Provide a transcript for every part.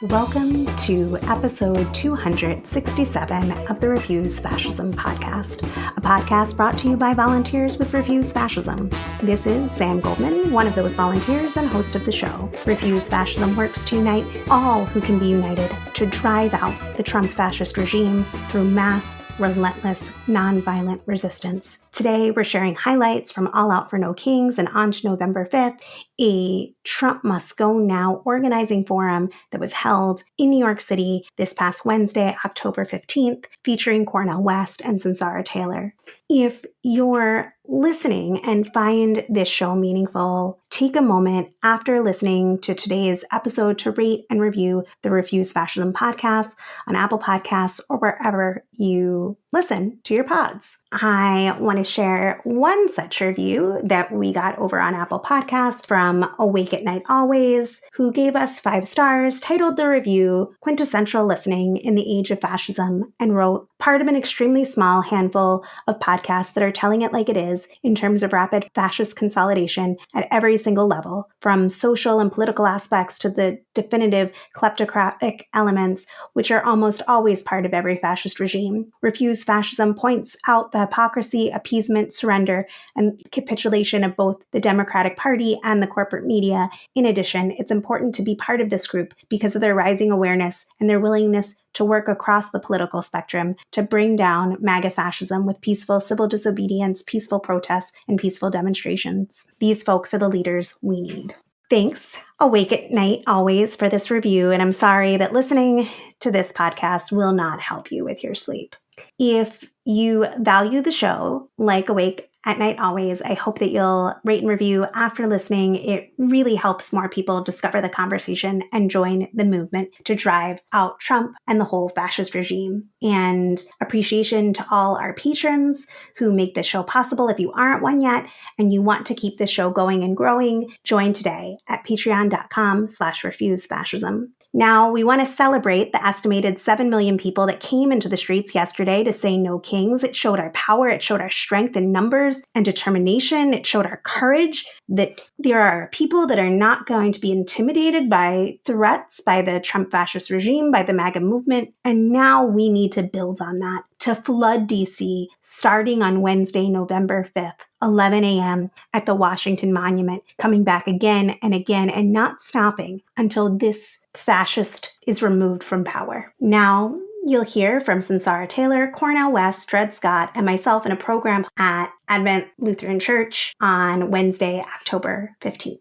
Welcome to episode 267 of the Refuse Fascism podcast, a podcast brought to you by volunteers with Refuse Fascism. This is Sam Goldman, one of those volunteers and host of the show. Refuse Fascism works to unite all who can be united to drive out the Trump fascist regime through mass, relentless, nonviolent resistance. Today, we're sharing highlights from All Out for No Kings and on to November 5th, a Trump Must Go Now organizing forum that was held in New York City this past Wednesday, October 15th, featuring Cornel West and Sunsara Taylor. If you're listening and find this show meaningful, take a moment after listening to today's episode to rate and review the Refuse Fascism podcast on Apple Podcasts or wherever you listen to your pods. I want to share one such review that we got over on Apple Podcasts from Awake at Night Always, who gave us 5 stars, titled the review Quintessential Listening in the Age of Fascism, and wrote, part of an extremely small handful of podcasts that are telling it like it is in terms of rapid fascist consolidation at every single level, from social and political aspects to the definitive kleptocratic elements, which are almost always part of every fascist regime. Refuse Fascism points out the hypocrisy, appeasement, surrender, and capitulation of both the Democratic Party and the corporate media. In addition, it's important to be part of this group because of their rising awareness and their willingness to work across the political spectrum to bring down MAGA fascism with peaceful civil disobedience, peaceful protests, and peaceful demonstrations. These folks are the leaders we need. Thanks, Awake at Night Always, for this review, and I'm sorry that listening to this podcast will not help you with your sleep. If you value the show, like Awake at Night Always, I hope that you'll rate and review after listening. It really helps more people discover the conversation and join the movement to drive out Trump and the whole fascist regime. And appreciation to all our patrons who make this show possible. If you aren't one yet and you want to keep this show going and growing, join today at patreon.com/refusefascism. Now, we want to celebrate the estimated 7 million people that came into the streets yesterday to say no kings. It showed our power. It showed our strength in numbers and determination. It showed our courage that there are people that are not going to be intimidated by threats, by the Trump fascist regime, by the MAGA movement. And now we need to build on that to flood DC starting on Wednesday, November 5th. 11 a.m. at the Washington Monument, coming back again and again and not stopping until this fascist is removed from power. Now, you'll hear from Sunsara Taylor, Cornel West, Dred Scott, and myself in a program at Advent Lutheran Church on Wednesday, October 15th.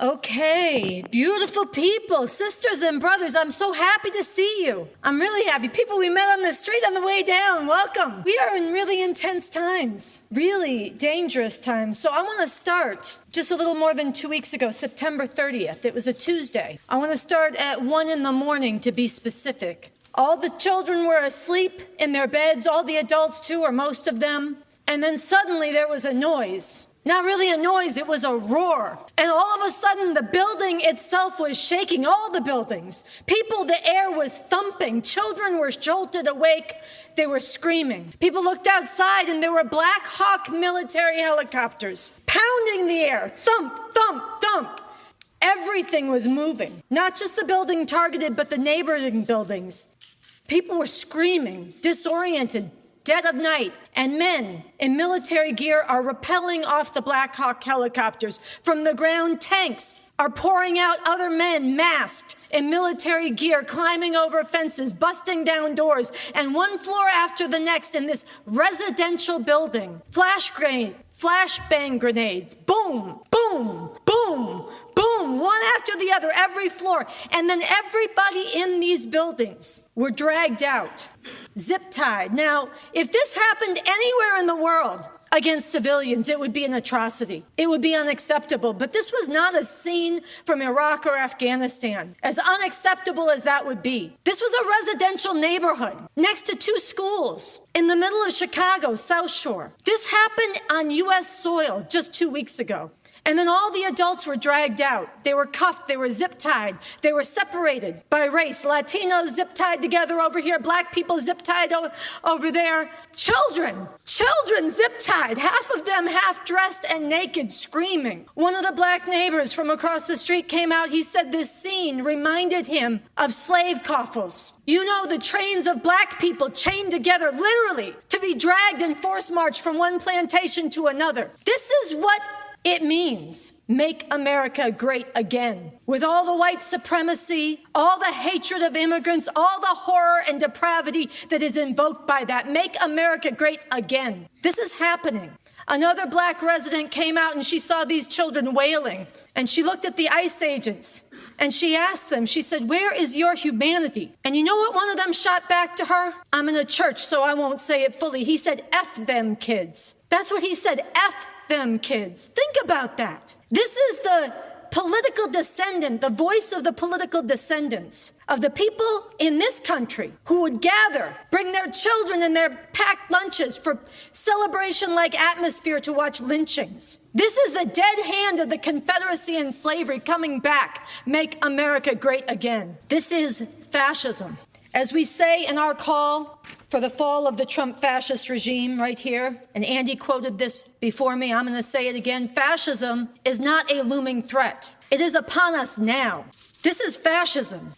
Okay, beautiful people, sisters and brothers, I'm so happy to see you. I'm really happy. People we met on the street on the way down, welcome. We are in really intense times, really dangerous times. So I want to start just a little more than 2 weeks ago, September 30th. It was a Tuesday. I want to start at 1 a.m, to be specific. All the children were asleep in their beds, all the adults too, or most of them. And then suddenly there was a noise. Not really a noise, it was a roar. And all of a sudden, the building itself was shaking, all the buildings. People, the air was thumping. Children were jolted awake. They were screaming. People looked outside and there were Black Hawk military helicopters pounding the air. Thump, thump, thump. Everything was moving. Not just the building targeted, but the neighboring buildings. People were screaming, disoriented, dead of night, and men in military gear are rappelling off the Black Hawk helicopters. From the ground, tanks are pouring out other men masked in military gear, climbing over fences, busting down doors, and one floor after the next in this residential building. Flashbang grenades, boom, boom, boom, boom, one after the other, every floor. And then everybody in these buildings were dragged out, zip-tied. Now, if this happened anywhere in the world, against civilians, it would be an atrocity. It would be unacceptable. But this was not a scene from Iraq or Afghanistan, as unacceptable as that would be. This was a residential neighborhood next to 2 schools in the middle of Chicago, South Shore. This happened on U.S. soil just 2 weeks ago. And then all the adults were dragged out. They were cuffed, they were zip-tied, they were separated by race. Latinos zip-tied together over here, black people zip-tied over there. Children zip-tied, half of them half-dressed and naked, screaming. One of the black neighbors from across the street came out. He said this scene reminded him of slave coffles. You know, the trains of black people chained together, literally, to be dragged and force-marched from one plantation to another. This is what it means, make America great again. With all the white supremacy, all the hatred of immigrants, all the horror and depravity that is invoked by that, make America great again. This is happening. Another black resident came out and she saw these children wailing. And she looked at the ICE agents and she asked them, she said, "Where is your humanity?" And you know what one of them shot back to her? I'm in a church, so I won't say it fully. He said, "F them kids." That's what he said, F them kids. Think about that. This is the political descendant, the voice of the political descendants of the people in this country who would gather, bring their children and their packed lunches for celebration-like atmosphere to watch lynchings. This is the dead hand of the Confederacy and slavery coming back. Make America great again. This is fascism. As we say in our call for the fall of the Trump fascist regime right here, and Andy quoted this before me, I'm going to say it again, fascism is not a looming threat. It is upon us now. This is fascism.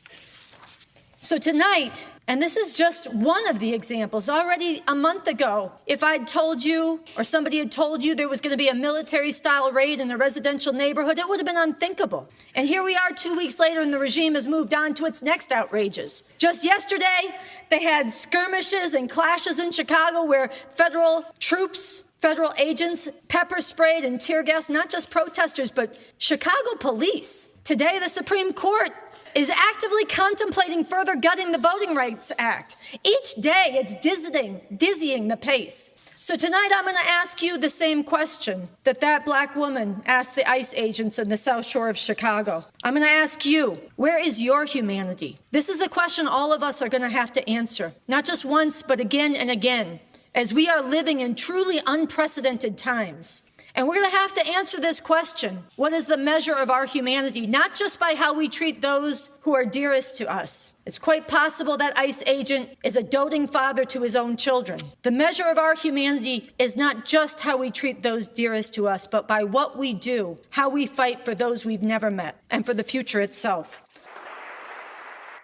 So tonight, and this is just one of the examples, already a month ago, if I'd told you or somebody had told you there was going to be a military-style raid in a residential neighborhood, it would have been unthinkable. And here we are 2 weeks later and the regime has moved on to its next outrages. Just yesterday, they had skirmishes and clashes in Chicago where federal troops, federal agents pepper sprayed and tear gas, not just protesters, but Chicago police. Today, the Supreme Court is actively contemplating further gutting the Voting Rights Act. Each day, it's dizzying the pace. So tonight, I'm going to ask you the same question that black woman asked the ICE agents in the South Shore of Chicago. I'm going to ask you, where is your humanity? This is a question all of us are going to have to answer, not just once, but again and again, as we are living in truly unprecedented times. And we're going to have to answer this question. What is the measure of our humanity? Not just by how we treat those who are dearest to us. It's quite possible that ICE agent is a doting father to his own children. The measure of our humanity is not just how we treat those dearest to us, but by what we do, how we fight for those we've never met, and for the future itself.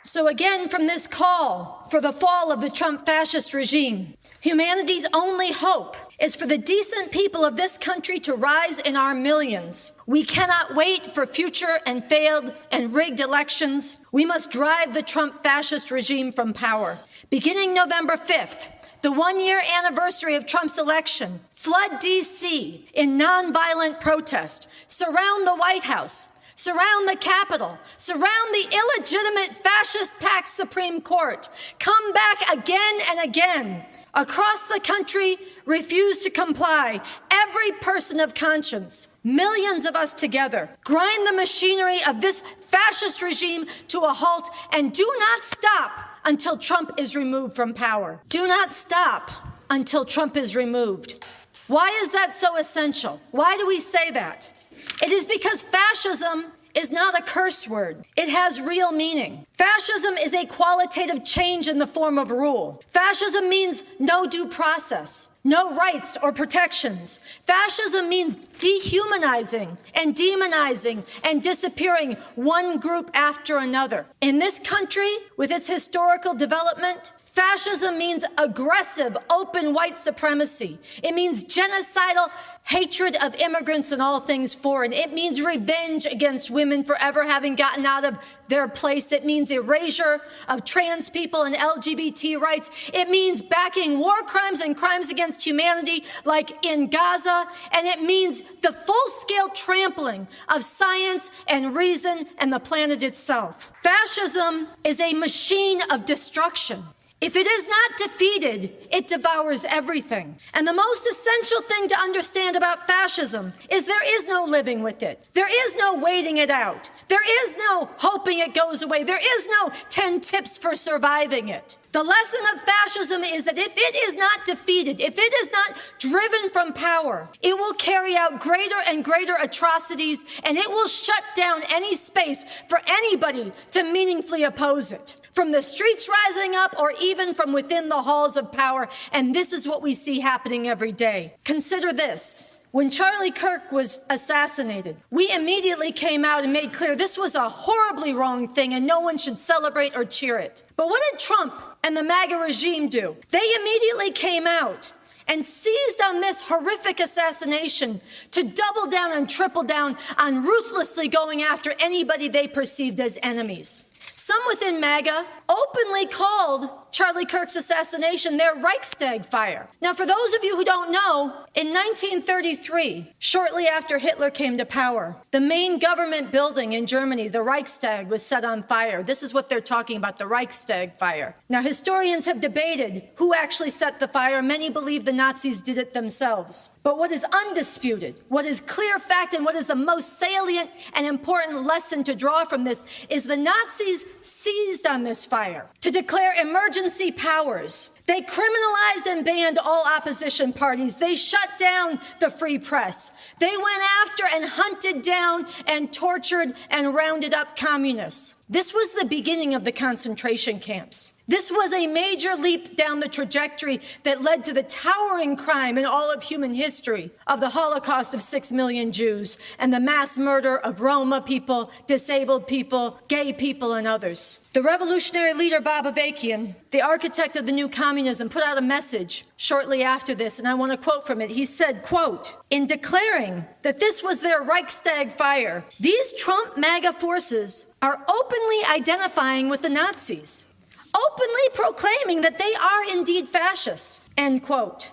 So again, from this call for the fall of the Trump fascist regime, humanity's only hope is for the decent people of this country to rise in our millions. We cannot wait for future and failed and rigged elections. We must drive the Trump fascist regime from power. Beginning November 5th, the one-year anniversary of Trump's election, flood D.C. in nonviolent protest, surround the White House, surround the Capitol, surround the illegitimate fascist-packed Supreme Court, come back again and again. Across the country, refuse to comply. Every person of conscience, millions of us together, grind the machinery of this fascist regime to a halt and do not stop until Trump is removed from power. Do not stop until Trump is removed. Why is that so essential? Why do we say that? It is because fascism is not a curse word. It has real meaning. Fascism is a qualitative change in the form of rule. Fascism means no due process, no rights or protections. Fascism means dehumanizing and demonizing and disappearing one group after another. In this country, with its historical development, fascism means aggressive, open white supremacy. It means genocidal hatred of immigrants and all things foreign. It means revenge against women for ever having gotten out of their place. It means erasure of trans people and LGBT rights. It means backing war crimes and crimes against humanity like in Gaza. And it means the full-scale trampling of science and reason and the planet itself. Fascism is a machine of destruction. If it is not defeated, it devours everything. And the most essential thing to understand about fascism is there is no living with it. There is no waiting it out. There is no hoping it goes away. There is no 10 tips for surviving it. The lesson of fascism is that if it is not defeated, if it is not driven from power, it will carry out greater and greater atrocities, and it will shut down any space for anybody to meaningfully oppose it. From the streets rising up or even from within the halls of power. And this is what we see happening every day. Consider this. When Charlie Kirk was assassinated, we immediately came out and made clear this was a horribly wrong thing and no one should celebrate or cheer it. But what did Trump and the MAGA regime do? They immediately came out and seized on this horrific assassination to double down and triple down on ruthlessly going after anybody they perceived as enemies. Some within MAGA openly called Charlie Kirk's assassination their Reichstag fire. Now, for those of you who don't know, in 1933, shortly after Hitler came to power, the main government building in Germany, the Reichstag, was set on fire. This is what they're talking about, the Reichstag fire. Now, historians have debated who actually set the fire. Many believe the Nazis did it themselves. But what is undisputed, what is clear fact, and what is the most salient and important lesson to draw from this is the Nazis seized on this fire to declare emergency powers. They criminalized and banned all opposition parties. They shut down the free press. They went after and hunted down and tortured and rounded up communists. This was the beginning of the concentration camps. This was a major leap down the trajectory that led to the towering crime in all of human history of the Holocaust of 6 million Jews and the mass murder of Roma people, disabled people, gay people, and others. The revolutionary leader Bob Avakian, the architect of the new communism, put out a message shortly after this, and I want to quote from it. He said, quote, "In declaring that this was their Reichstag fire, these Trump MAGA forces are openly identifying with the Nazis, openly proclaiming that they are indeed fascists," end quote.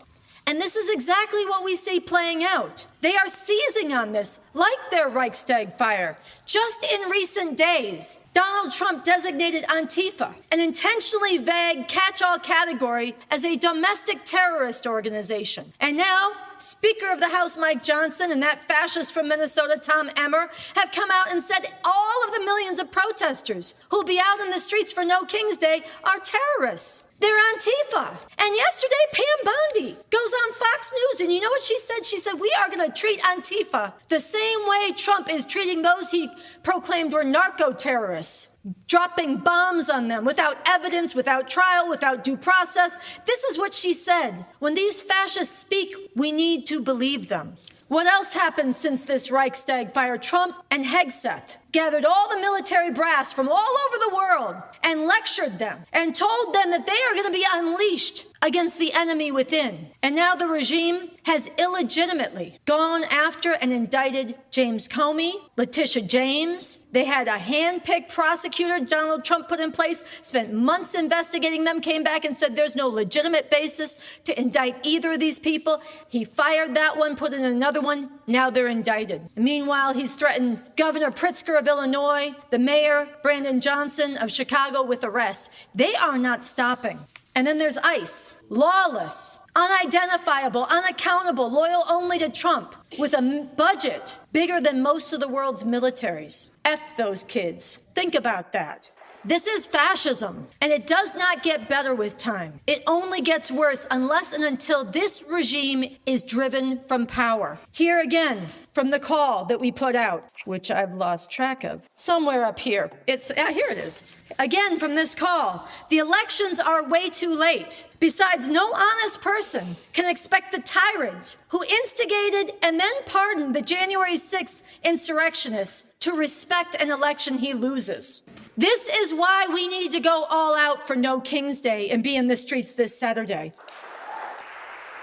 And this is exactly what we see playing out. They are seizing on this, like their Reichstag fire. Just in recent days, Donald Trump designated Antifa, an intentionally vague catch-all category, as a domestic terrorist organization. And now, Speaker of the House Mike Johnson and that fascist from Minnesota, Tom Emmer, have come out and said all of the millions of protesters who'll be out in the streets for No King's Day are terrorists. They're Antifa. And yesterday, Pam Bondi goes on Fox News, and you know what she said? She said, we are going to treat Antifa the same way Trump is treating those he proclaimed were narco-terrorists, dropping bombs on them without evidence, without trial, without due process. This is what she said. When these fascists speak, we need to believe them. What else happened since this Reichstag fire? Trump and Hegseth gathered all the military brass from all over the world and lectured them and told them that they are going to be unleashed against the enemy within. And now the regime has illegitimately gone after and indicted James Comey, Letitia James. They had a hand-picked prosecutor Donald Trump put in place, spent months investigating them, came back and said there's no legitimate basis to indict either of these people. He fired that one, put in another one. Now they're indicted. And meanwhile, he's threatened Governor Pritzker of Illinois, the mayor, Brandon Johnson of Chicago, with arrest. They are not stopping. And then there's ICE, lawless, unidentifiable, unaccountable, loyal only to Trump, with a budget bigger than most of the world's militaries. F those kids. Think about that. This is fascism, and it does not get better with time. It only gets worse unless and until this regime is driven from power. Here again, from the call that we put out, which I've lost track of, somewhere up here. Here it is. Again, from this call, the elections are way too late. Besides, no honest person can expect the tyrant who instigated and then pardoned the January 6th insurrectionists to respect an election he loses. This is why we need to go all out for No King's Day and be in the streets this Saturday.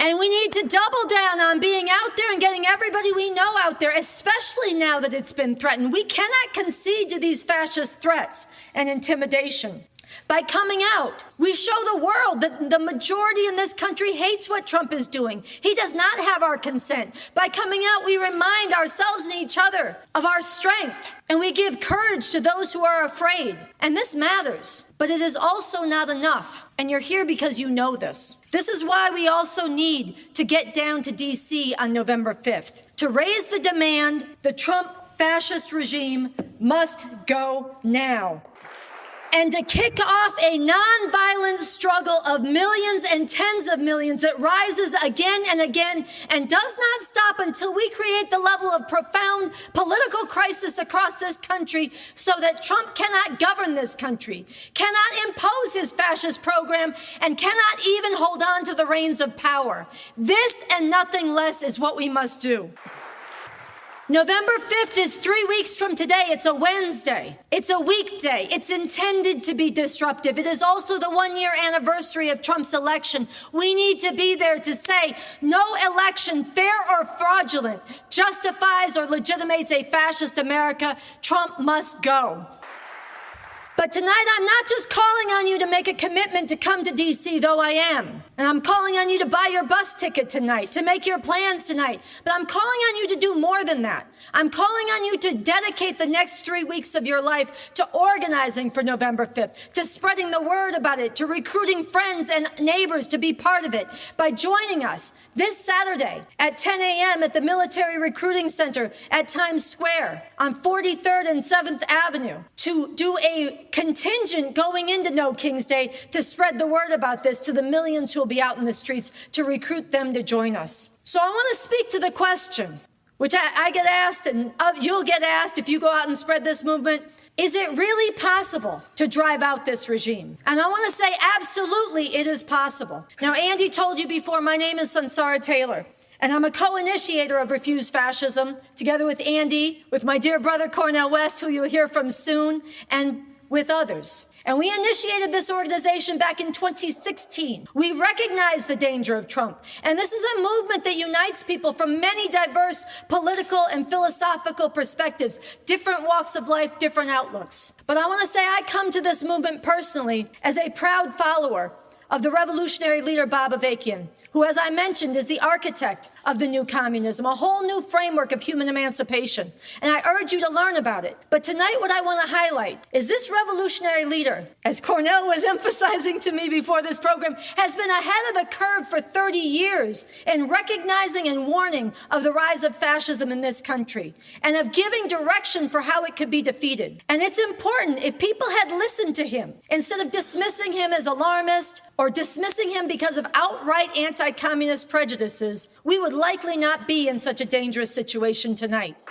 And we need to double down on being out there and getting everybody we know out there, especially now that it's been threatened. We cannot concede to these fascist threats and intimidation. By coming out, we show the world that the majority in this country hates what Trump is doing. He does not have our consent. By coming out, we remind ourselves and each other of our strength, and we give courage to those who are afraid. And this matters, but it is also not enough. And you're here because you know this. This is why we also need to get down to D.C. on November 5th. To raise the demand, the Trump fascist regime must go now. And to kick off a nonviolent struggle of millions and tens of millions that rises again and again and does not stop until we create the level of profound political crisis across this country so that Trump cannot govern this country, cannot impose his fascist program, and cannot even hold on to the reins of power. This and nothing less is what we must do. November 5th is 3 weeks from today. It's a Wednesday. It's a weekday. It's intended to be disruptive. It is also the 1-year anniversary of Trump's election. We need to be there to say no election, fair or fraudulent, justifies or legitimates a fascist America. Trump must go. But tonight, I'm not just calling on you to make a commitment to come to D.C., though I am. And I'm calling on you to buy your bus ticket tonight, to make your plans tonight. But I'm calling on you to do more than that. I'm calling on you to dedicate the next 3 weeks of your life to organizing for November 5th, to spreading the word about it, to recruiting friends and neighbors to be part of it by joining us this Saturday at 10 a.m. at the Military Recruiting Center at Times Square on 43rd and 7th Avenue to do a contingent going into No King's Day to spread the word about this to the millions who will be out in the streets, to recruit them to join us. So I want to speak to the question, which I get asked and you'll get asked if you go out and spread this movement. Is it really possible to drive out this regime? And I want to say absolutely it is possible. Now, Andy told you before, my name is Sunsara Taylor. And I'm a co-initiator of Refuse Fascism, together with Andy, with my dear brother Cornel West, who you'll hear from soon, and with others. And we initiated this organization back in 2016. We recognize the danger of Trump. And this is a movement that unites people from many diverse political and philosophical perspectives, different walks of life, different outlooks. But I want to say I come to this movement personally as a proud follower of the revolutionary leader Bob Avakian, who, as I mentioned, is the architect of the new communism, a whole new framework of human emancipation. And I urge you to learn about it. But tonight, what I want to highlight is this revolutionary leader, as Cornel was emphasizing to me before this program, has been ahead of the curve for 30 years in recognizing and warning of the rise of fascism in this country and of giving direction for how it could be defeated. And it's important, if people had listened to him, instead of dismissing him as alarmist or dismissing him because of outright anti-communist prejudices, we would likely not be in such a dangerous situation tonight.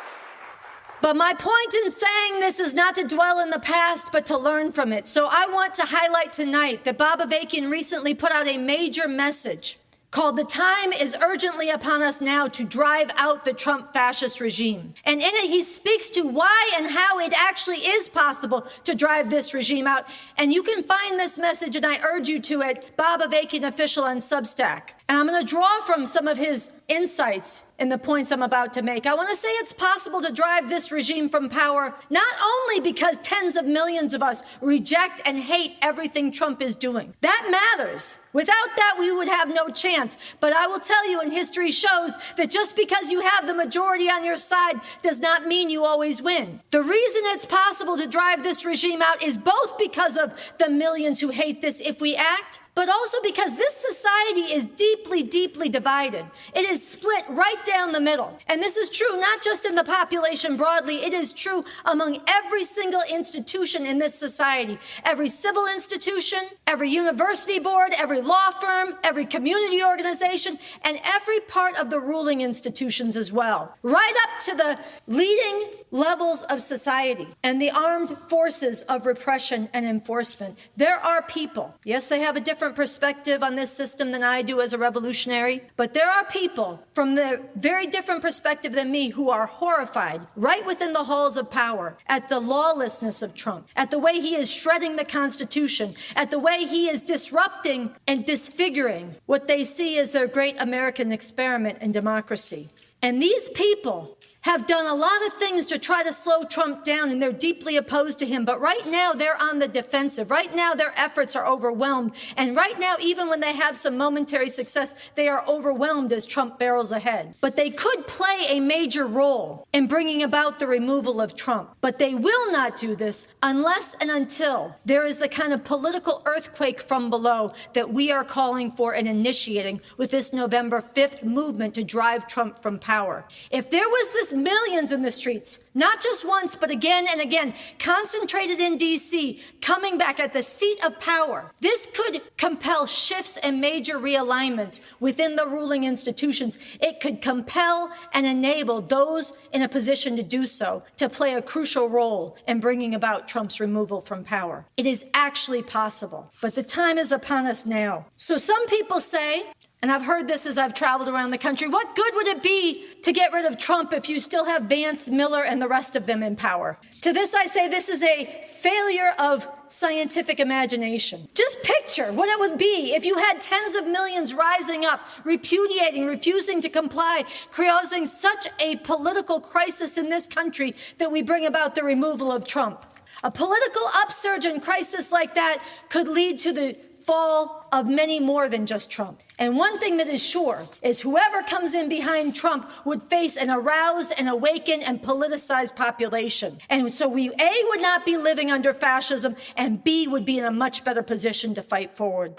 But my point in saying this is not to dwell in the past, but to learn from it. So I want to highlight tonight that Bob Avakian recently put out a major message called "The Time is Urgently Upon Us Now to Drive Out the Trump Fascist Regime." And in it, he speaks to why and how it actually is possible to drive this regime out. And you can find this message, and I urge you to it, Bob Avakian Official on Substack. And I'm going to draw from some of his insights in the points I'm about to make. I want to say it's possible to drive this regime from power, not only because tens of millions of us reject and hate everything Trump is doing. That matters. Without that, we would have no chance. But I will tell you, and history shows, that just because you have the majority on your side does not mean you always win. The reason it's possible to drive this regime out is both because of the millions who hate this if we act, but also because this society is deeply, deeply divided. It is split right down the middle. And this is true not just in the population broadly, it is true among every single institution in this society. Every civil institution, every university board, every law firm, every community organization, and every part of the ruling institutions as well. Right up to the leading levels of society and the armed forces of repression and enforcement. There are people, yes, they have a different perspective on this system than I do as a revolutionary, but there are people from the very different perspective than me who are horrified right within the halls of power at the lawlessness of Trump, at the way he is shredding the Constitution, at the way he is disrupting and disfiguring what they see as their great American experiment in democracy. And these people have done a lot of things to try to slow Trump down, and they're deeply opposed to him. But right now, they're on the defensive. Right now, their efforts are overwhelmed. And right now, even when they have some momentary success, they are overwhelmed as Trump barrels ahead. But they could play a major role in bringing about the removal of Trump. But they will not do this unless and until there is the kind of political earthquake from below that we are calling for and initiating with this November 5th movement to drive Trump from power. If there was this millions in the streets, not just once, but again and again, concentrated in D.C., coming back at the seat of power, this could compel shifts and major realignments within the ruling institutions. It could compel and enable those in a position to do so to play a crucial role in bringing about Trump's removal from power. It is actually possible, but the time is upon us now. So some people say, and I've heard this as I've traveled around the country, what good would it be to get rid of Trump if you still have Vance, Miller, and the rest of them in power? To this I say this is a failure of scientific imagination. Just picture what it would be if you had tens of millions rising up, repudiating, refusing to comply, causing such a political crisis in this country that we bring about the removal of Trump. A political upsurge and crisis like that could lead to the fall of many more than just Trump. And one thing that is sure is whoever comes in behind Trump would face an aroused and awakened and politicized population. And so we, A, would not be living under fascism, and B, would be in a much better position to fight forward.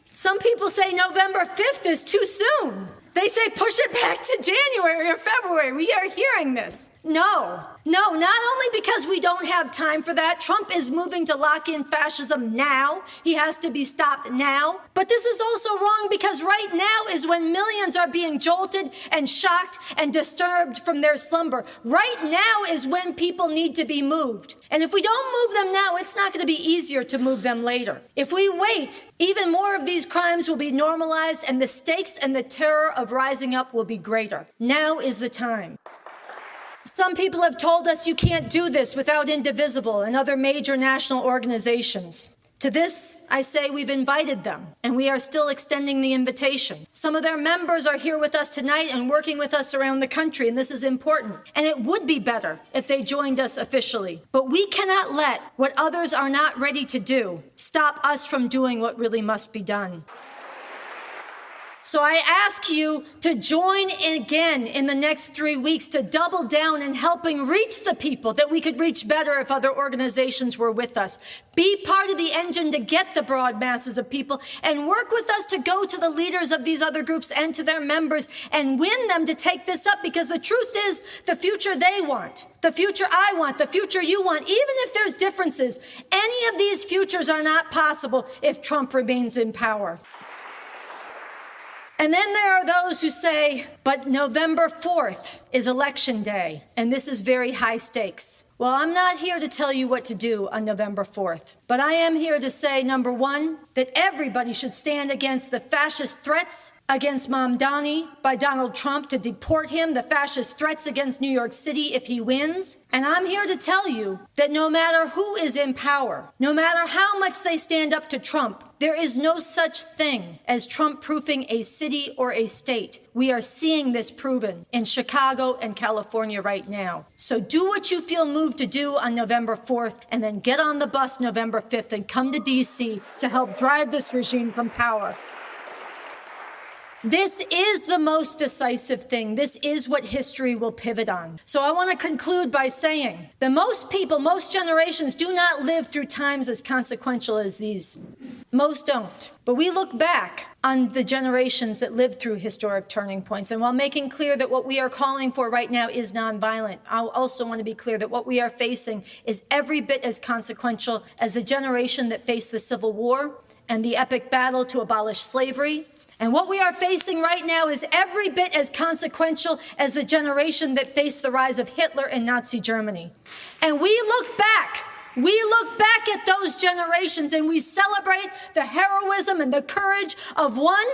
Some people say November 5th is too soon. They say push it back to January or February. We are hearing this. No, not only because we don't have time for that. Trump is moving to lock in fascism now. He has to be stopped now. But this is also wrong because right now is when millions are being jolted and shocked and disturbed from their slumber. Right now is when people need to be moved. And if we don't move them now, it's not going to be easier to move them later. If we wait, even more of these crimes will be normalized and the stakes and the terror of rising up will be greater. Now is the time. Some people have told us you can't do this without Indivisible and other major national organizations. To this, I say we've invited them, and we are still extending the invitation. Some of their members are here with us tonight and working with us around the country, and this is important. And it would be better if they joined us officially. But we cannot let what others are not ready to do stop us from doing what really must be done. So I ask you to join again in the next 3 weeks to double down in helping reach the people that we could reach better if other organizations were with us. Be part of the engine to get the broad masses of people and work with us to go to the leaders of these other groups and to their members and win them to take this up, because the truth is the future they want, the future I want, the future you want, even if there's differences, any of these futures are not possible if Trump remains in power. And then there are those who say, but November 4th is election day, and this is very high stakes. Well, I'm not here to tell you what to do on November 4th, but I am here to say, number one, that everybody should stand against the fascist threats against Mamdani by Donald Trump to deport him, the fascist threats against New York City if he wins. And I'm here to tell you that no matter who is in power, no matter how much they stand up to Trump, there is no such thing as Trump-proofing a city or a state. We are seeing this proven in Chicago and California right now. So do what you feel moved to do on November 4th, and then get on the bus November 5th and come to D.C. to help drive this regime from power. This is the most decisive thing. This is what history will pivot on. So I want to conclude by saying that most people, most generations do not live through times as consequential as these. Most don't. But we look back on the generations that lived through historic turning points. And while making clear that what we are calling for right now is nonviolent, I also want to be clear that what we are facing is every bit as consequential as the generation that faced the Civil War and the epic battle to abolish slavery. And what we are facing right now is every bit as consequential as the generation that faced the rise of Hitler and Nazi Germany. And we look back at those generations and we celebrate the heroism and the courage of one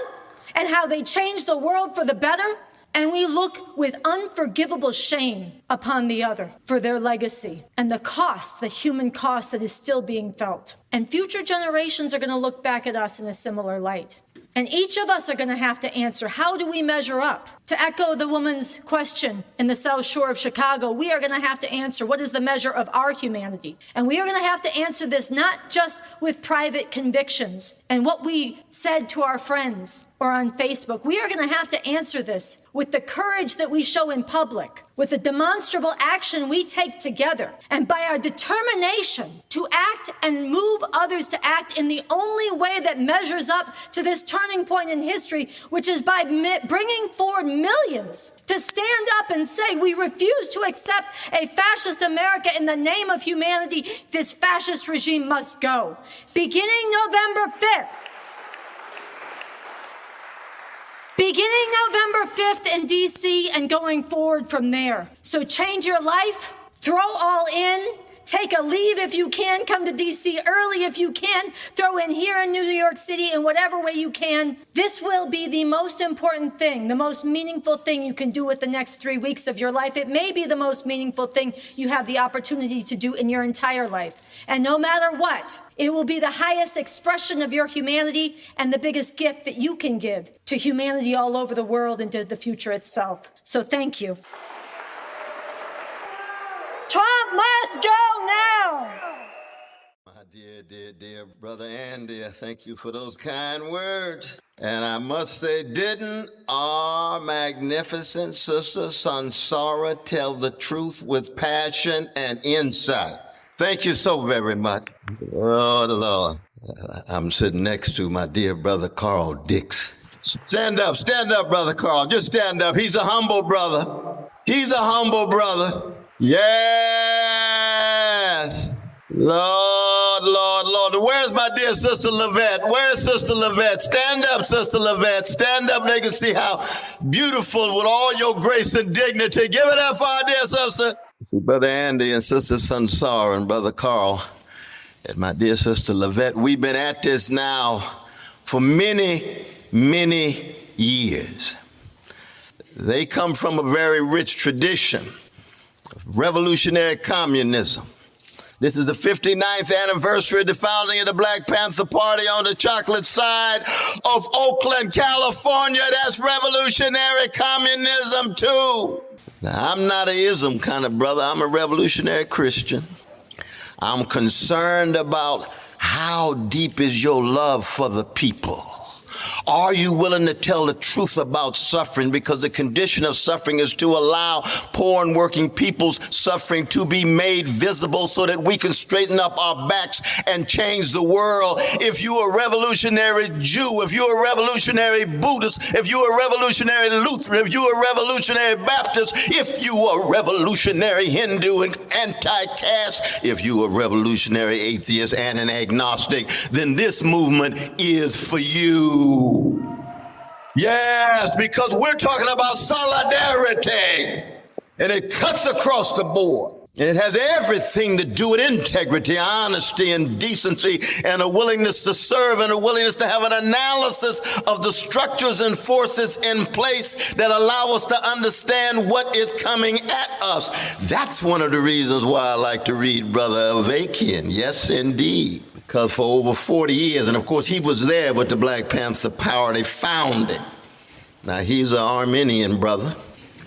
and how they changed the world for the better. And we look with unforgivable shame upon the other for their legacy and the cost, the human cost that is still being felt. And future generations are going to look back at us in a similar light. And each of us are going to have to answer, how do we measure up To echo the woman's question in the South Shore of Chicago, we are going to have to answer what is the measure of our humanity. And we are going to have to answer this not just with private convictions and what we said to our friends or on Facebook. We are going to have to answer this with the courage that we show in public, with the demonstrable action we take together, and by our determination to act and move others to act in the only way that measures up to this turning point in history, which is by bringing forward millions to stand up and say, we refuse to accept a fascist America in the name of humanity. This fascist regime must go. Beginning November 5th, Beginning November 5th in D.C. and going forward from there. So change your life, throw all in, take a leave if you can, come to D.C. early if you can, throw in here in New York City in whatever way you can. This will be the most important thing, the most meaningful thing you can do with the next 3 weeks of your life. It may be the most meaningful thing you have the opportunity to do in your entire life. And no matter what, it will be the highest expression of your humanity and the biggest gift that you can give to humanity all over the world and to the future itself. So thank you. Trump must go now. My dear brother Andy, thank you for those kind words. And I must say, didn't our magnificent sister Sunsara tell the truth with passion and insight? Thank you so very much. Oh, Lord. I'm sitting next to my dear brother Carl Dix. Stand up, brother Carl. Just stand up. He's a humble brother. He's a humble brother. Yes. Lord. Where's my dear sister Lavette? Where's Sister Lavette? Stand up, Sister Lavette. Stand up. They can see how beautiful with all your grace and dignity. Give it up for our dear sister. Brother Andy and Sister Sunsara and Brother Carl and my dear sister Lavette, we've been at this now for many, many years. They come from a very rich tradition of revolutionary communism. This is the 59th anniversary of the founding of the Black Panther Party on the chocolate side of Oakland, California. That's revolutionary communism too. Now, I'm not an ism kind of brother. I'm a revolutionary Christian. I'm concerned about how deep is your love for the people. Are you willing to tell the truth about suffering? Because the condition of suffering is to allow poor and working people's suffering to be made visible so that we can straighten up our backs and change the world. If you're a revolutionary Jew, if you're a revolutionary Buddhist, if you're a revolutionary Lutheran, if you're a revolutionary Baptist, if you are a revolutionary Hindu and anti-caste, if you're a revolutionary atheist and an agnostic, then this movement is for you. Yes, because we're talking about solidarity, and it cuts across the board. And it has everything to do with integrity, honesty, and decency, and a willingness to serve, and a willingness to have an analysis of the structures and forces in place that allow us to understand what is coming at us. That's one of the reasons why I like to read Brother Avakian. Yes, indeed. Because for over 40 years, and of course he was there with the Black Panther Party founded. Now he's an Armenian brother,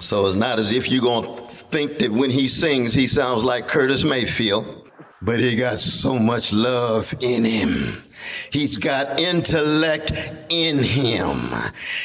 so it's not as if you're going to think that when he sings, he sounds like Curtis Mayfield. But he got so much love in him. He's got intellect in him.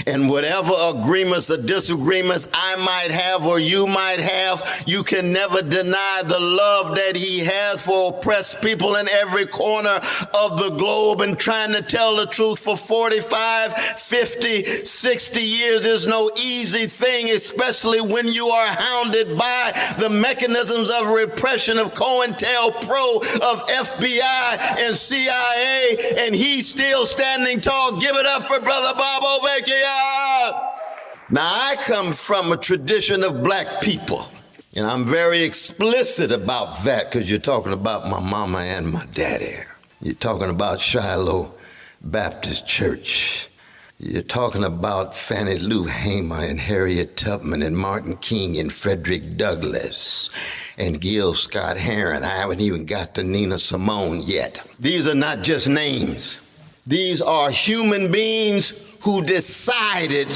And whatever agreements or disagreements I might have or you might have, you can never deny the love that he has for oppressed people in every corner of the globe. And trying to tell the truth for 45, 50, 60 years is no easy thing, especially when you are hounded by the mechanisms of repression of COINTELPRO, of FBI and CIA, and he's still standing tall. Give it up for Brother Bob Avakian. Now, I come from a tradition of black people, and I'm very explicit about that because you're talking about my mama and my daddy. You're talking about Shiloh Baptist Church. You're talking about Fannie Lou Hamer and Harriet Tubman and Martin King and Frederick Douglass and Gil Scott Heron. I haven't even got to Nina Simone yet. These are not just names. These are human beings who decided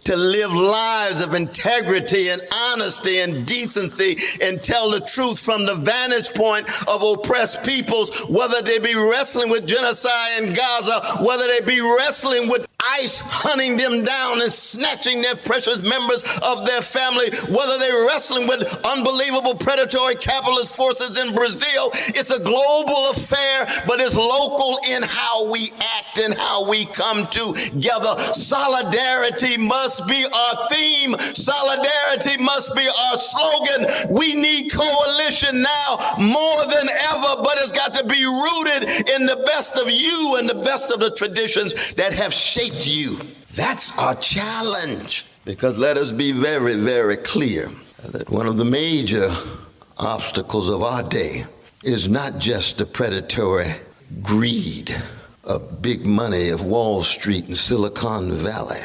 to live lives of integrity and honesty and decency and tell the truth from the vantage point of oppressed peoples, whether they be wrestling with genocide in Gaza, whether they be wrestling with ICE hunting them down and snatching their precious members of their family, whether they're wrestling with unbelievable predatory capitalist forces in Brazil. It's a global affair, but it's local in how we act and how we come together. Solidarity must be our theme. Solidarity must be our slogan. We need coalition now more than ever, but it's got to be rooted in the best of you and the best of the traditions that have shaped you. That's our challenge. Because let us be very, very clear that one of the major obstacles of our day is not just the predatory greed of big money of Wall Street and Silicon Valley.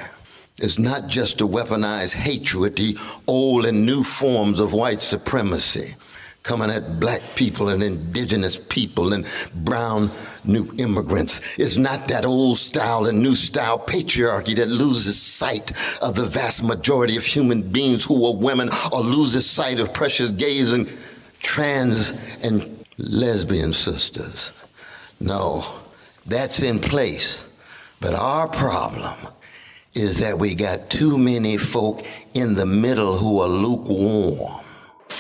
It's not just the weaponized hatred, the old and new forms of white supremacy coming at black people and indigenous people and brown new immigrants. It's not that old style and new style patriarchy that loses sight of the vast majority of human beings who are women, or loses sight of precious gays and trans and lesbian sisters. No, that's in place. But our problem is that we got too many folk in the middle who are lukewarm.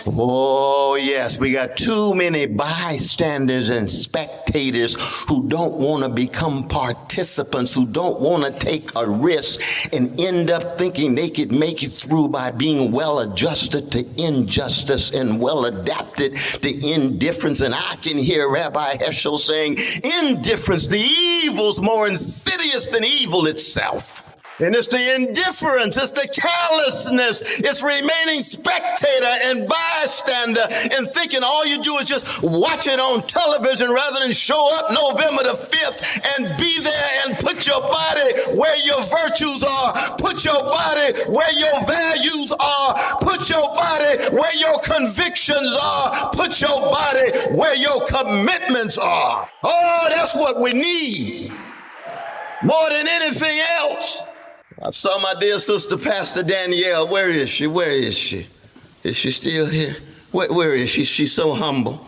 Oh, yes, we got too many bystanders and spectators who don't want to become participants, who don't want to take a risk and end up thinking they could make it through by being well adjusted to injustice and well adapted to indifference. And I can hear Rabbi Heschel saying, indifference, the evil's more insidious than evil itself. And it's the indifference, it's the callousness, it's remaining spectator and bystander and thinking all you do is just watch it on television rather than show up November the 5th and be there and put your body where your virtues are, put your body where your values are, put your body where your convictions are, put your body where your commitments are. Oh, that's what we need more than anything else. I saw my dear sister, Pastor Danielle. Where is she? Where is she? Is she still here? Where is she? She's so humble.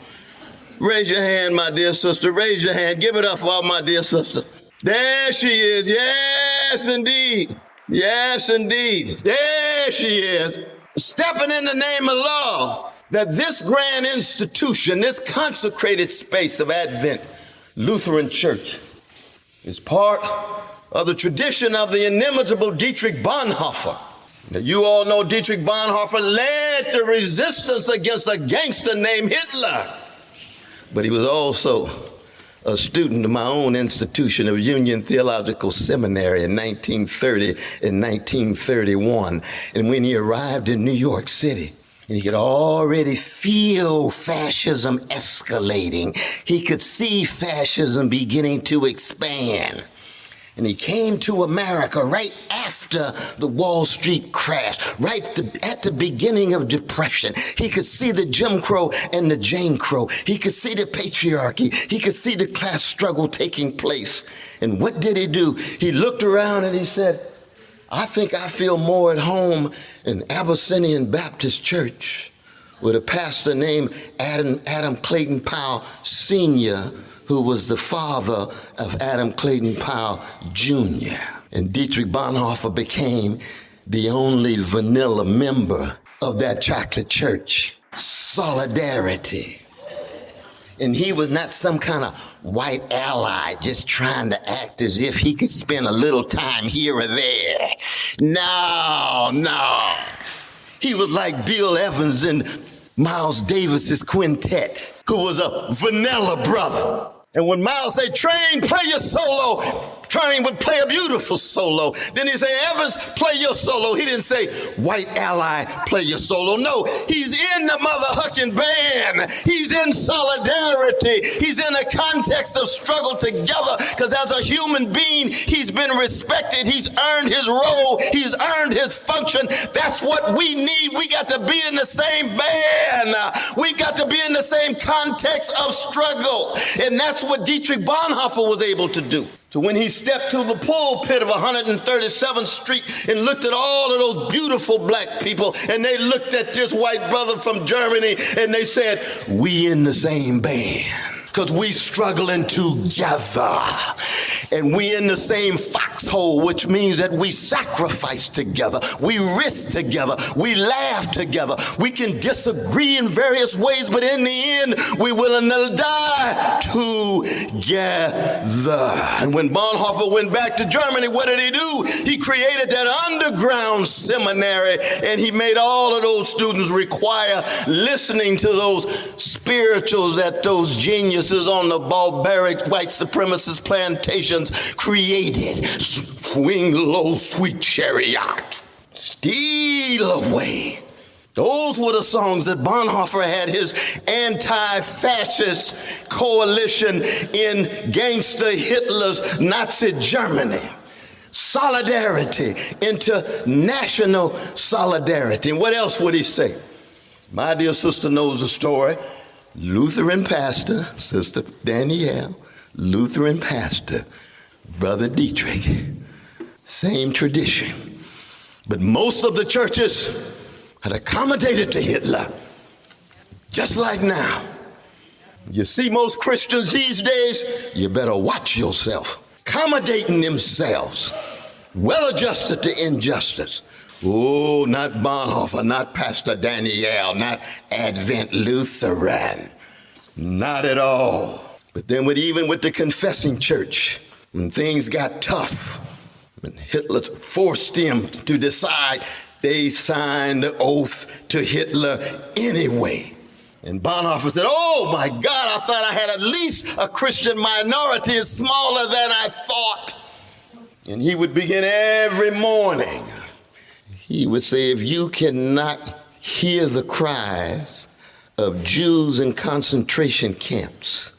Raise your hand, my dear sister. Raise your hand. Give it up for my dear sister. There she is. Yes, indeed. Yes, indeed. There she is. Stepping in the name of love, that this grand institution, this consecrated space of Advent Lutheran Church is part of the tradition of the inimitable Dietrich Bonhoeffer. Now, you all know Dietrich Bonhoeffer led the resistance against a gangster named Hitler. But he was also a student of my own institution of Union Theological Seminary in 1930 and 1931. And when he arrived in New York City, and he could already feel fascism escalating. He could see fascism beginning to expand. And he came to America right after the Wall Street crash, right at the beginning of Depression. He could see the Jim Crow and the Jane Crow. He could see the patriarchy. He could see the class struggle taking place. And what did he do? He looked around and he said, I think I feel more at home in Abyssinian Baptist Church with a pastor named Adam Clayton Powell Sr., who was the father of Adam Clayton Powell Jr. And Dietrich Bonhoeffer became the only vanilla member of that chocolate church. Solidarity. And he was not some kind of white ally just trying to act as if he could spend a little time here or there. No. He was like Bill Evans and Miles Davis's quintet, who was a vanilla brother. And when Miles say, Train, play your solo, Train would play a beautiful solo. Then he say, Evans, play your solo. He didn't say, white ally, play your solo. No, he's in the mother hucking band. He's in solidarity. He's in a context of struggle together, because as a human being, he's been respected. He's earned his role. He's earned his function. That's what we need. We got to be in the same band. We got to be in the same context of struggle. And that's what Dietrich Bonhoeffer was able to do. So when he stepped to the pulpit of 137th Street and looked at all of those beautiful black people, and they looked at this white brother from Germany, and they said, we in the same band. Because we struggling together, and we in the same foxhole, which means that we sacrifice together, we risk together, we laugh together. We can disagree in various ways, but in the end, we willing to die together. And when Bonhoeffer went back to Germany, what did he do? He created that underground seminary, and he made all of those students require listening to those spirituals that those geniuses on the barbaric white supremacist plantations created. Swing low, sweet chariot, steal away. Those were the songs that Bonhoeffer had his anti-fascist coalition in gangster Hitler's Nazi Germany. Solidarity into national solidarity. And what else would he say? My dear sister knows the story. Lutheran pastor, Sister Danielle, Lutheran pastor, Brother Dietrich, same tradition. But most of the churches had accommodated to Hitler, just like now. You see most Christians these days, you better watch yourself, accommodating themselves, well adjusted to injustice. Oh, not Bonhoeffer, not Pastor Danielle, not Advent Lutheran, not at all. But then even with the confessing church, when things got tough, when Hitler forced them to decide, they signed the oath to Hitler anyway. And Bonhoeffer said, oh my God, I thought I had at least a Christian minority. It's smaller than I thought. And he would begin every morning. He would say, if you cannot hear the cries of Jews in concentration camps,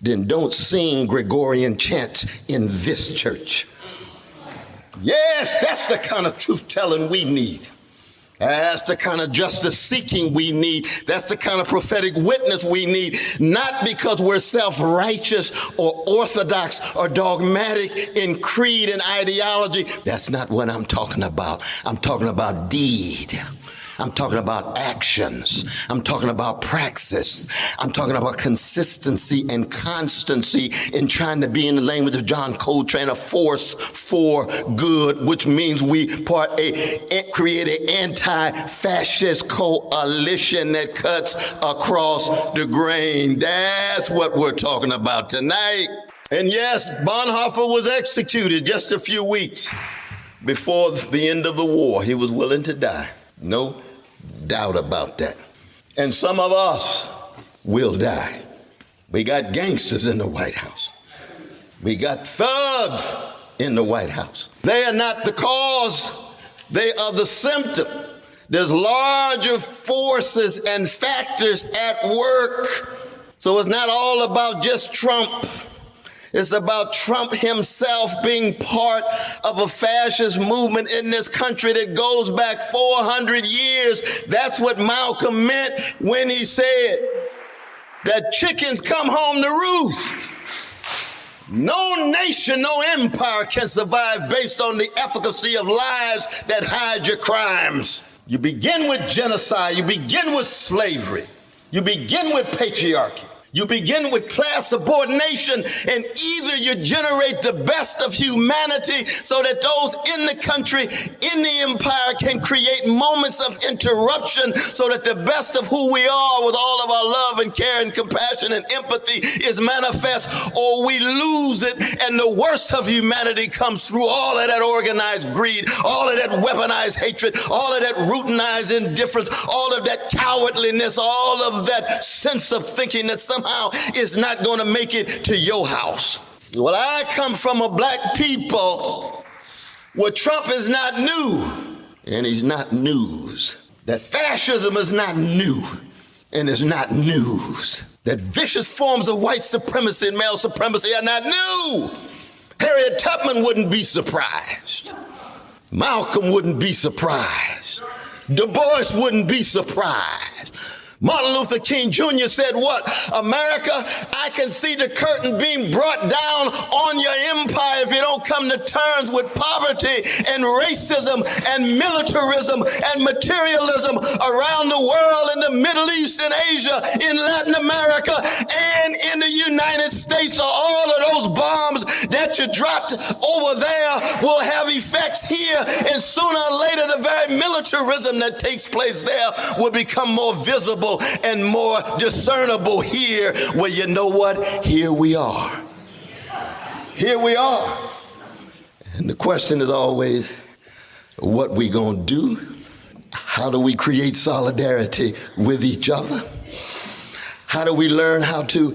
then don't sing Gregorian chants in this church. Yes, that's the kind of truth-telling we need. That's the kind of justice seeking we need. That's the kind of prophetic witness we need. Not because we're self-righteous or orthodox or dogmatic in creed and ideology. That's not what I'm talking about. I'm talking about deed. I'm talking about actions. I'm talking about praxis. I'm talking about consistency and constancy in trying to be, in the language of John Coltrane, a force for good, which means we create an anti-fascist coalition that cuts across the grain. That's what we're talking about tonight. And yes, Bonhoeffer was executed just a few weeks before the end of the war. He was willing to die. No doubt about that. And some of us will die. We got gangsters in the White House. We got thugs in the White House. They are not the cause. They are the symptom. There's larger forces and factors at work. So it's not all about just Trump. It's about Trump himself being part of a fascist movement in this country that goes back 400 years. That's what Malcolm meant when he said that chickens come home to roost. No nation, no empire can survive based on the efficacy of lies that hide your crimes. You begin with genocide. You begin with slavery. You begin with patriarchy. You begin with class subordination, and either you generate the best of humanity so that those in the country, in the empire, can create moments of interruption so that the best of who we are with all of our love and care and compassion and empathy is manifest, or we lose it and the worst of humanity comes through all of that organized greed, all of that weaponized hatred, all of that routinized indifference, all of that cowardliness, all of that sense of thinking that somehow is not going to make it to your house. Well, I come from a black people where Trump is not new, and he's not news. That fascism is not new, and is not news. That vicious forms of white supremacy and male supremacy are not new. Harriet Tubman wouldn't be surprised. Malcolm wouldn't be surprised. Du Bois wouldn't be surprised. Martin Luther King Jr. said what? America, I can see the curtain being brought down on your empire if you don't come to terms with poverty and racism and militarism and materialism around the world, in the Middle East and Asia, in Latin America, and in the United States. So all of those bombs that you dropped over there will have effects here, and sooner or later the very militarism that takes place there will become more visible and more discernible here, where you know what? Here we are. Here we are. And the question is always, what we gonna do? How do we create solidarity with each other? How do we learn how to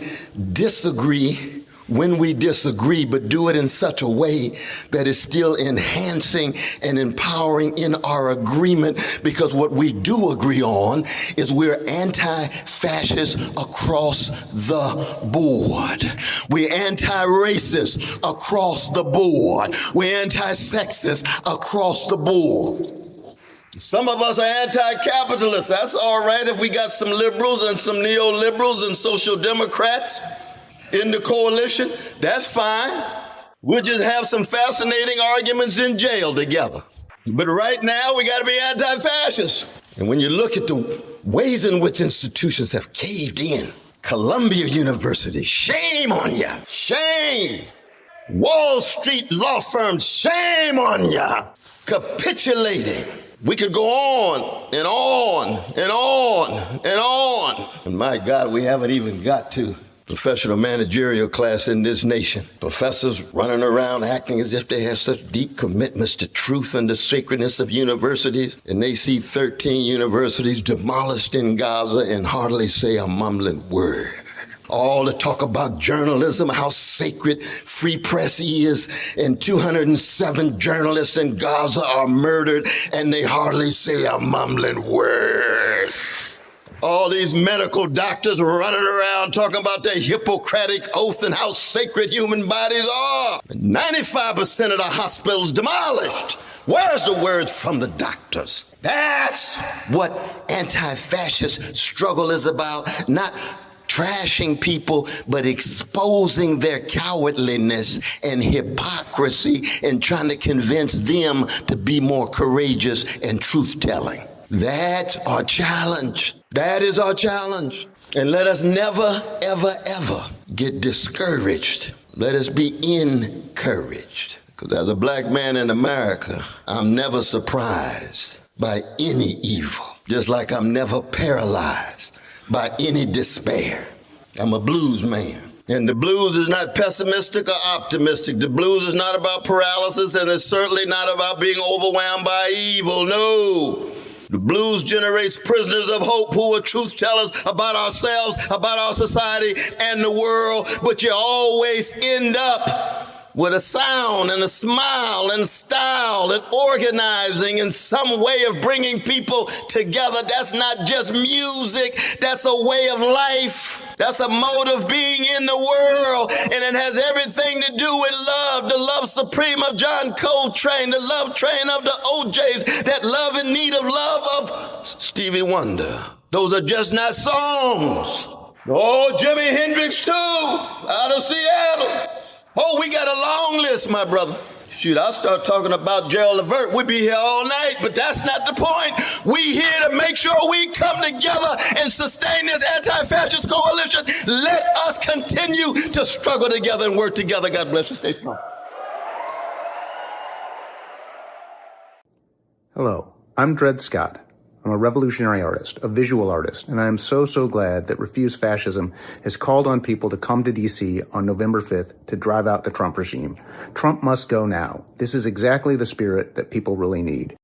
disagree when we disagree, but do it in such a way that is still enhancing and empowering in our agreement? Because what we do agree on is we're anti-fascist across the board. We're anti-racist across the board. We're anti-sexist across the board. Some of us are anti-capitalist. That's all right if we got some liberals and some neoliberals and social democrats in the coalition. That's fine. We'll just have some fascinating arguments in jail together. But right now, we got to be anti-fascist. And when you look at the ways in which institutions have caved in, Columbia University, shame on ya. Shame. Wall Street law firms, shame on ya. Capitulating. We could go on and on and on and on. And my God, we haven't even got to professional managerial class in this nation. Professors running around acting as if they have such deep commitments to truth and the sacredness of universities, and they see 13 universities demolished in Gaza and hardly say a mumbling word. All the talk about journalism, how sacred free press is, and 207 journalists in Gaza are murdered, and they hardly say a mumbling word. All these medical doctors running around talking about their Hippocratic oath and how sacred human bodies are. 95% of the hospitals demolished. Where's the words from the doctors? That's what anti-fascist struggle is about. Not trashing people, but exposing their cowardliness and hypocrisy and trying to convince them to be more courageous and truth-telling. That's our challenge. That is our challenge. And let us never, ever, ever get discouraged. Let us be encouraged. Because as a black man in America, I'm never surprised by any evil, just like I'm never paralyzed by any despair. I'm a blues man. And the blues is not pessimistic or optimistic. The blues is not about paralysis, and it's certainly not about being overwhelmed by evil. No. The blues generates prisoners of hope who are truth tellers about ourselves, about our society and the world. But you always end up with a sound and a smile and style and organizing and some way of bringing people together. That's not just music. That's a way of life. That's a mode of being in the world, and it has everything to do with love, the love supreme of John Coltrane, the love train of the OJs, that love in need of love of Stevie Wonder. Those are just not songs. Oh, Jimi Hendrix too, out of Seattle. Oh, we got a long list, my brother. Shoot, I'll start talking about Gerald Levert. We'd be here all night, but that's not the point. We here to make sure we come together and sustain this anti-fascist coalition. Let us continue to struggle together and work together. God bless you. Stay strong. Hello, I'm Dred Scott. I'm a revolutionary artist, a visual artist, and I am so glad that Refuse Fascism has called on people to come to D.C. on November 5th to drive out the Trump regime. Trump must go now. This is exactly the spirit that people really need.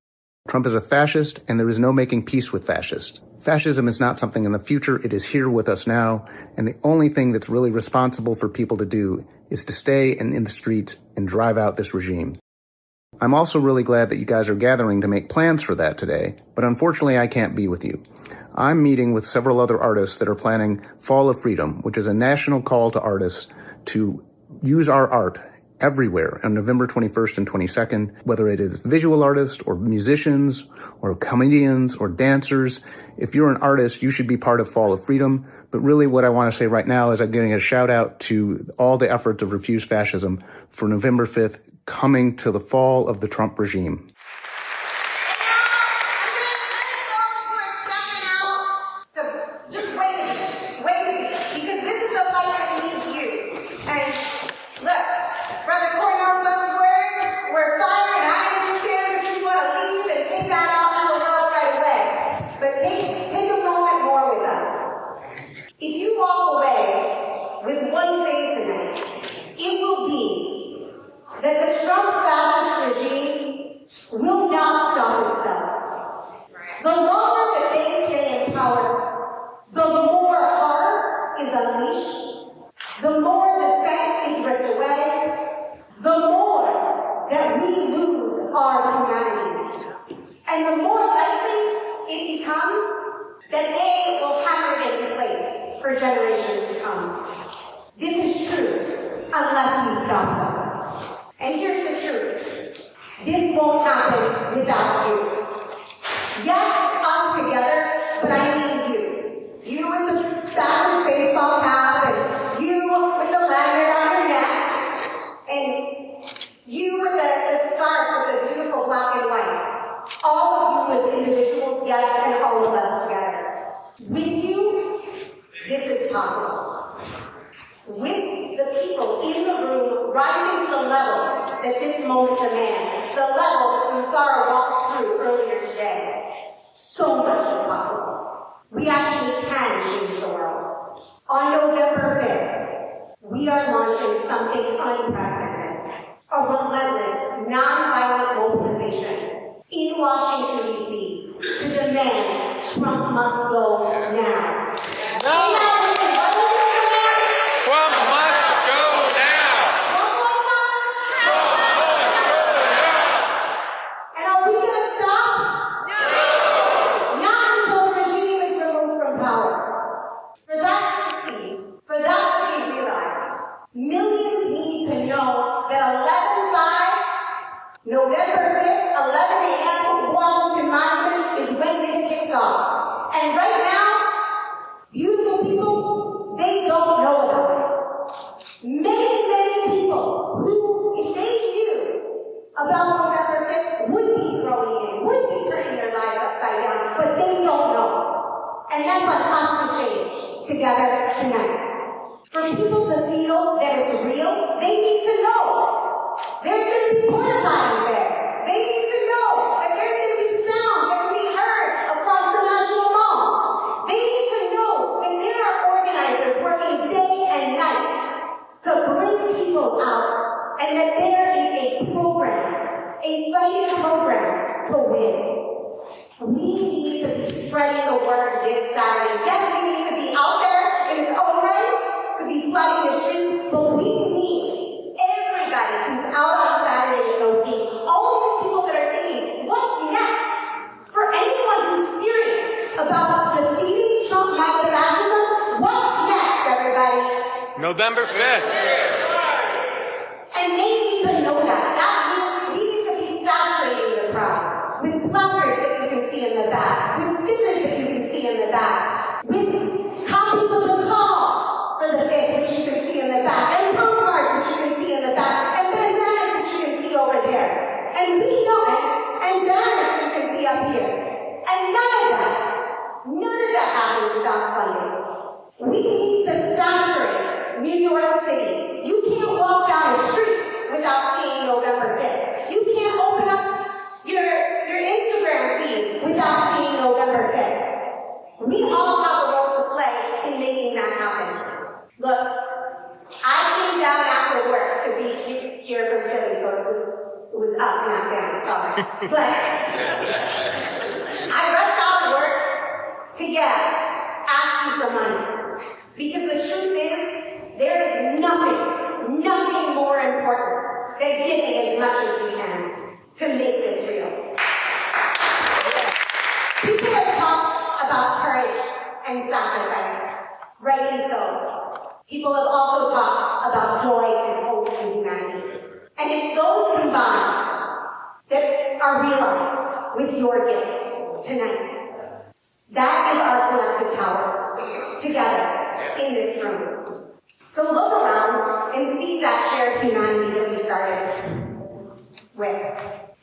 Trump is a fascist, and there is no making peace with fascists. Fascism is not something in the future. It is here with us now, and the only thing that's really responsible for people to do is to stay in the streets and drive out this regime. I'm also really glad that you guys are gathering to make plans for that today, but unfortunately I can't be with you. I'm meeting with several other artists that are planning Fall of Freedom, which is a national call to artists to use our art everywhere on November 21st and 22nd, whether it is visual artists or musicians or comedians or dancers. If you're an artist, you should be part of Fall of Freedom. But really what I want to say right now is I'm giving a shout out to all the efforts of Refuse Fascism for November 5th coming to the fall of the Trump regime. That the Trump fascist regime will not stop itself. The longer that they stay in power, the more horror is unleashed, the more dissent is ripped away, the more that we lose our humanity. And the more likely it becomes that they will hammer it into place for generations to come. This is true unless we stop them. And here's the truth. This won't happen without you. Yes, us together, but I mean you. You with the backwards baseball cap, and you with the lanyard on your neck, and you with the scarf with the beautiful black and white. All of you as individuals, yes, and all of us together. With you, this is possible. With the people in the room rising to the level that this moment demands, the level that Sunsara walked through earlier today, so much is possible. We actually can change the world. On November 5th, we are launching something unprecedented, a relentless, non-violent mobilization in Washington, D.C. to demand Trump must go now. Trump must go now! Trump must go now! And are we going to stop? No! Not until the regime is removed from power. For that to succeed, for that to be realized, millions need to know that 11/5, November 5th, 11 a.m., Washington Monument is when this kicks off. And right now, beautiful people, they don't know about it. Many people who, if they knew about November 5th, would be growing in, would be turning their lives upside down, but they don't know. And that's on us to change together tonight. For people to feel that it's real, they need to know there's going to be porta potties there. They need to know that there's going to be sound that can be heard across the National Mall. They need to know that there are organizers working day and night to bring people out, and that there is a program, a fighting program to win. We need to be spreading the word this Saturday. Yes, we need to be out there in its own right, to be flooding the streets, but we need everybody who's out on Saturday and okay. All these people that are thinking, what's next? For anyone who's serious about defeating Trump fascism, what's next, everybody? November 5th. And they need to know that. That means we need to be saturating the crowd with placards that you can see in the back, with stickers that you can see in the back, with copies of the call for the 5th, which you can see in the back, and postcards, which you can see in the back, and bandanas, which you can see over there. And we know it, and banners you can see up here. And none of that happens without funding. We need to saturate New York City. You can't walk down the street without seeing November 5th. You can't open up your Instagram feed without seeing November 5th. We all have a role to play in making that happen. Look, I came down after work to be here from Philly, so it was up, not down, sorry. But I rushed out of work to ask you for money. Because the truth is, there is nothing more important than giving as much as we can to make this real. People have talked about courage and sacrifice, rightly so. People have also talked about joy and hope and humanity. And it's those combined that are realized with your gift tonight. That is our collective power together in this room. So look around and see that shared humanity that we started with.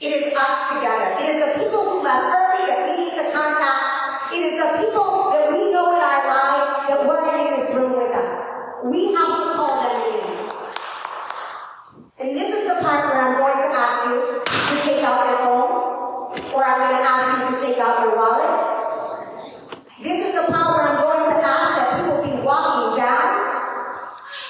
It is us together. It is the people who left early that we need to contact. It is the people that we know in our lives that weren't in this room with us. We have to call them in. And this is the part where I'm going to ask you to take out your phone, or I'm going to ask you to take out your wallet. This is the part where I'm going to ask that people be walking down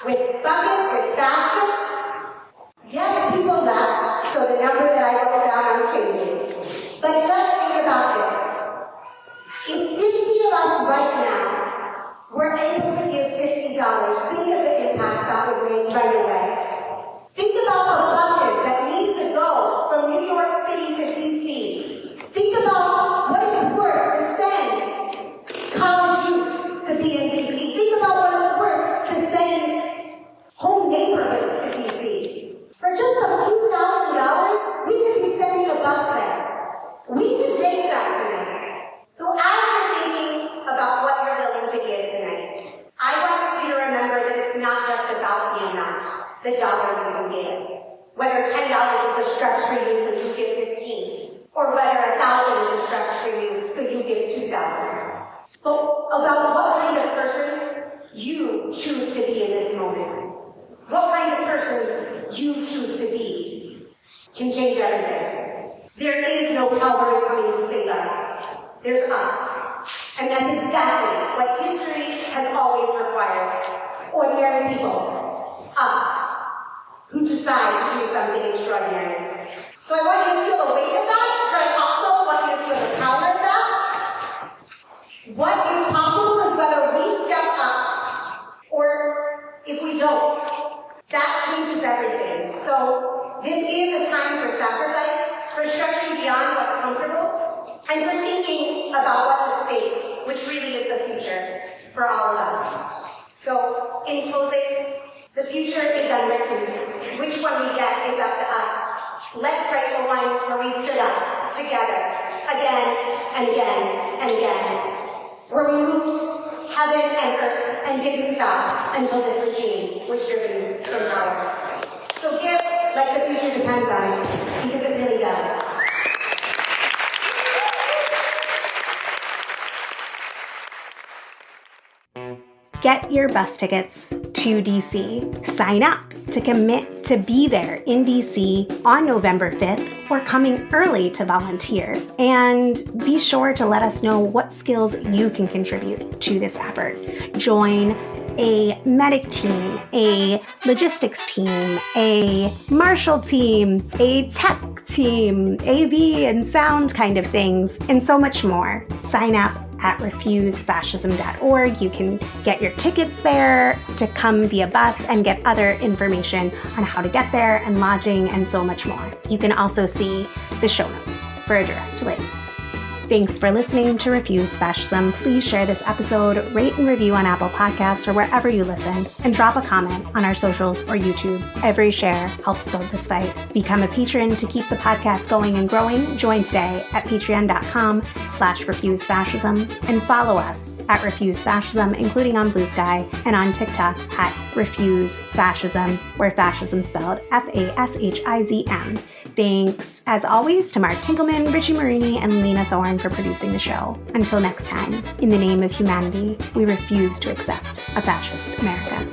with buckets, with baskets. Yes, people left, so the number that I wrote down I'm changing. But just think about this. If 50 of us right now were able to give $50, think of the impact that would make right away. Think about the buses that need to go from New York City to D.C. Think about what it's worth to send college youth to be in D.C. Think about what it's worth to send whole neighborhoods to D.C. For just a few $1,000s, we could be sending a bus there. We could raise that tonight. So as you're thinking about what you're willing to give tonight, I want you to remember that it's not just about the amount, the dollar you can give. Whether $10 is a stretch for you, so you give 15, or whether 1,000 is a stretch for you, so you give 2,000. But about what kind of person you choose to be in this moment. What kind of person you choose to be can change everything. There is no Calvary coming to save us. There's us. And that's exactly what history has always required. Ordinary people. Us. Who decide to do something extraordinary. So I want you to feel the weight of that, but I also want you to feel the power of that. What is possible is whether we step up or if we don't. That changes everything. So this is a time for sacrifice, for stretching beyond what's comfortable, and for thinking about what's at stake, which really is the future for all of us. So in closing, the future is unwritten. Which one we get is up to us. Let's write the one where we stood up together again and again and again. Where we moved heaven and earth and didn't stop until this regime was driven from power. So give like the future depends on it, because it really does. Get your bus tickets to DC. Sign up to commit to be there in DC on November 5th or coming early to volunteer. And be sure to let us know what skills you can contribute to this effort. Join a medic team, a logistics team, a marshal team, a tech team, AV and sound kind of things, and so much more. Sign up at refusefascism.org. You can get your tickets there to come via bus and get other information on how to get there and lodging and so much more. You can also see the show notes for a direct link. Thanks for listening to Refuse Fascism. Please share this episode, rate and review on Apple Podcasts or wherever you listen, and drop a comment on our socials or YouTube. Every share helps build this fight. Become a patron to keep the podcast going and growing. Join today at patreon.com/refusefascism and follow us at Refuse Fascism, including on Blue Sky and on TikTok at Refuse Fascism, where fascism spelled F-A-S-H-I-Z-M. Thanks, as always, to Mark Tinkelman, Richie Marini, and Lena Thorne for producing the show. Until next time, in the name of humanity, we refuse to accept a fascist America.